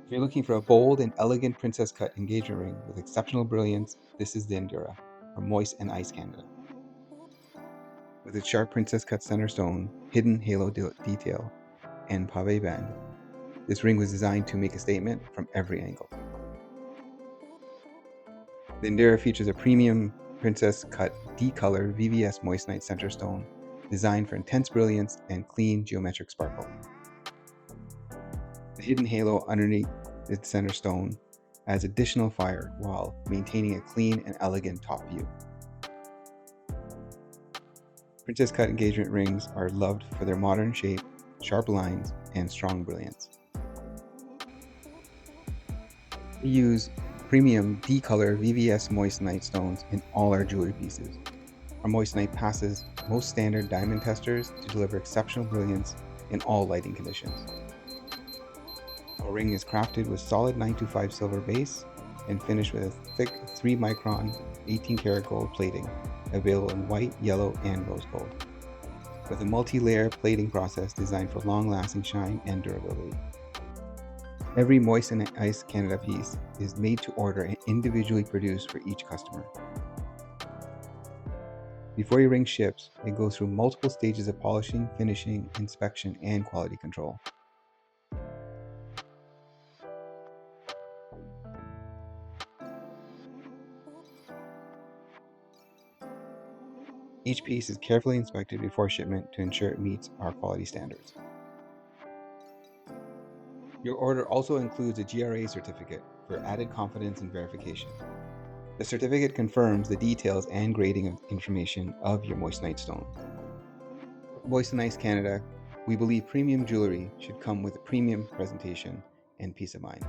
If you're looking for a bold and elegant princess cut engagement ring with exceptional brilliance, this is the Indira from Moiss and Ice Canada. With its sharp princess cut center stone, hidden halo detail, and pavé band, this ring was designed to make a statement from every angle. The Indira features a premium princess cut D Color VVS Moissanite center stone designed for intense brilliance and clean geometric sparkle. The hidden halo underneath its center stone adds additional fire while maintaining a clean and elegant top view. Princess cut engagement rings are loved for their modern shape, sharp lines, and strong brilliance. We use premium D Color VVS Moissanite stones in all our jewelry pieces. Our Moissanite passes most standard diamond testers to deliver exceptional brilliance in all lighting conditions. Our ring is crafted with solid 925 silver base and finished with a thick 3 micron 18 karat gold plating, available in white, yellow, and rose gold, with a multi-layer plating process designed for long-lasting shine and durability. Every Moiss and Ice Canada piece is made to order and individually produced for each customer. Before your ring ships, it goes through multiple stages of polishing, finishing, inspection, and quality control. Each piece is carefully inspected before shipment to ensure it meets our quality standards. Your order also includes a GRA certificate for added confidence and verification. The certificate confirms the details and grading information of your moissanite stone. Moiss and Ice Canada, we believe premium jewelry should come with a premium presentation and peace of mind.